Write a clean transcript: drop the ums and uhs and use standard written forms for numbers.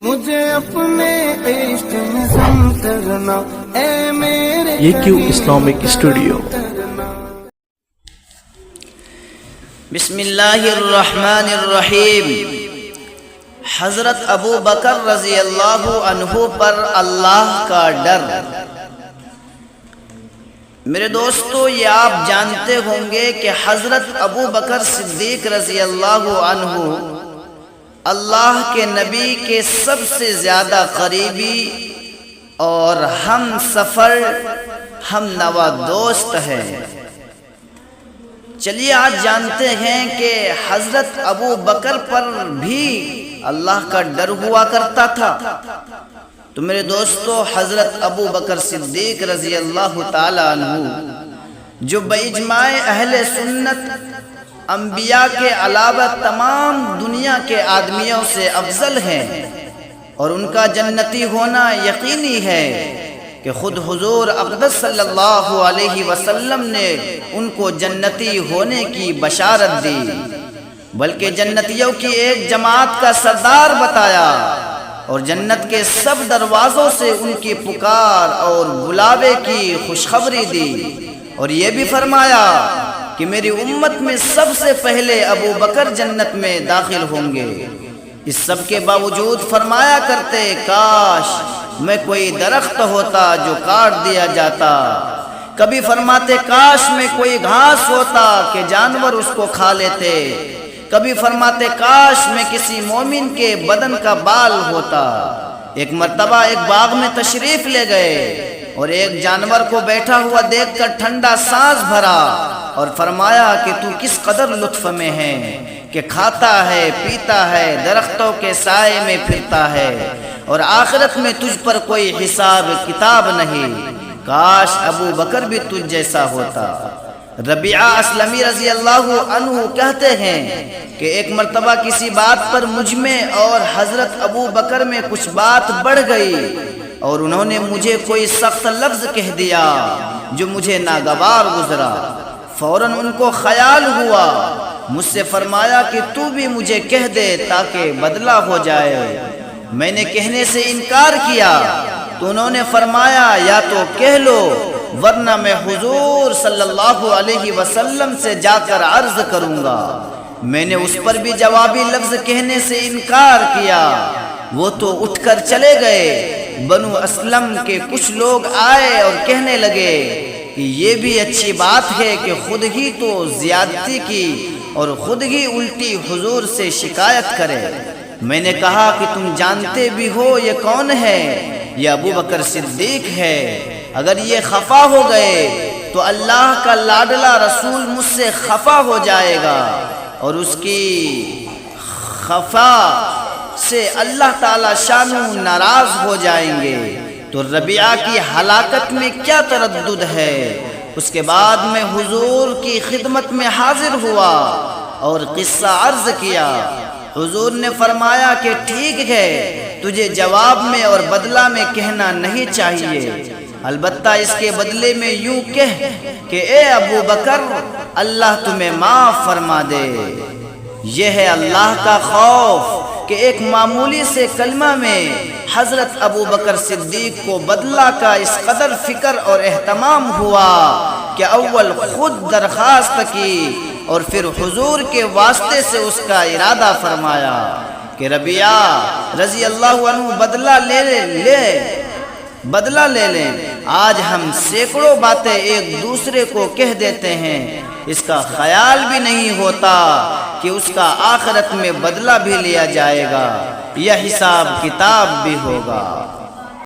مجھے اپنے عشق میں ضم کرنا اے میرے AQ اسلامک اسٹوڈیو۔ بسم اللہ الرحمن الرحیم۔ حضرت ابو بکر رضی اللہ عنہ پر اللہ کا ڈر۔ میرے دوستو، یہ آپ جانتے ہوں گے کہ حضرت ابو بکر صدیق رضی اللہ عنہ اللہ کے نبی کے سب سے زیادہ قریبی اور ہم سفر ہم نوا دوست ہیں۔ چلیے آج جانتے ہیں کہ حضرت ابو بکر پر بھی اللہ کا ڈر ہوا کرتا تھا۔ تو میرے دوستو، حضرت ابو بکر صدیق رضی اللہ تعالی عنہ جو باجماع اہل سنت انبیاء کے علاوہ تمام دنیا کے آدمیوں سے افضل ہیں، اور ان کا جنتی ہونا یقینی ہے کہ خود حضور اقدس صلی اللہ علیہ وسلم نے ان کو جنتی ہونے کی بشارت دی، بلکہ جنتیوں کی ایک جماعت کا سردار بتایا، اور جنت کے سب دروازوں سے ان کی پکار اور بلاوے کی خوشخبری دی، اور یہ بھی فرمایا کہ میری امت میں سب سے پہلے ابو بکر جنت میں داخل ہوں گے۔ اس سب کے باوجود فرمایا کرتے، کاش میں کوئی درخت ہوتا جو کاٹ دیا جاتا۔ کبھی فرماتے، کاش میں کوئی گھاس ہوتا کہ جانور اس کو کھا لیتے۔ کبھی فرماتے، کاش میں کسی مومن کے بدن کا بال ہوتا۔ ایک مرتبہ ایک باغ میں تشریف لے گئے اور ایک جانور کو بیٹھا ہوا دیکھ کر ٹھنڈا سانس بھرا اور فرمایا کہ تو کس قدر لطف میں ہے کہ کھاتا ہے، پیتا ہے، درختوں کے سائے میں پھرتا ہے، اور آخرت میں تجھ پر کوئی حساب کتاب نہیں۔ کاش ابو بکر بھی تجھ جیسا ہوتا۔ ربیعہ اسلمی رضی اللہ عنہ کہتے ہیں کہ ایک مرتبہ کسی بات پر مجھ میں اور حضرت ابو بکر میں کچھ بات بڑھ گئی، اور انہوں نے مجھے کوئی سخت لفظ کہہ دیا جو مجھے ناگوار گزرا۔ فوراً ان کو خیال ہوا، مجھ سے فرمایا کہ تو بھی مجھے کہہ دے تاکہ بدلہ ہو جائے۔ میں نے کہنے سے انکار کیا تو انہوں نے فرمایا، یا تو کہہ لو ورنہ میں حضور صلی اللہ علیہ وسلم سے جا کر عرض کروں گا۔ میں نے اس پر بھی جوابی لفظ کہنے سے انکار کیا۔ وہ تو اٹھ کر چلے گئے۔ بنو اسلم کے کچھ لوگ آئے اور کہنے لگے کہ یہ بھی اچھی بات ہے کہ خود ہی تو زیادتی کی اور خود ہی الٹی حضور سے شکایت کرے۔ میں نے کہا کہ تم جانتے بھی ہو یہ کون ہے؟ یہ ابو بکر صدیق ہے۔ اگر یہ خفا ہو گئے تو اللہ کا لاڈلا رسول مجھ سے خفا ہو جائے گا، اور اس کی خفا سے اللہ تعالی شانو ناراض ہو جائیں گے۔ تو ربیعہ کی ہلاکت میں کیا تردد ہے؟ اس کے بعد میں حضور کی خدمت میں حاضر ہوا اور قصہ عرض کیا۔ حضور نے فرمایا کہ ٹھیک ہے، تجھے جواب میں اور بدلہ میں کہنا نہیں چاہیے، البتہ اس کے بدلے میں یوں کہہ کہ اے ابو بکر، اللہ تمہیں معاف فرما دے۔ یہ ہے اللہ کا خوف کہ ایک معمولی سے کلمہ میں حضرت ابو بکر صدیق کو بدلہ کا اس قدر فکر اور اہتمام ہوا کہ اول خود درخواست کی اور پھر حضور کے واسطے سے اس کا ارادہ فرمایا کہ ربیعہ رضی اللہ عنہ بدلہ لے لیں۔ آج ہم سینکڑوں باتیں ایک دوسرے کو کہہ دیتے ہیں، اس کا خیال بھی نہیں ہوتا کہ اس کا آخرت میں بدلہ بھی لیا جائے گا، یہ حساب کتاب بھی ہوگا۔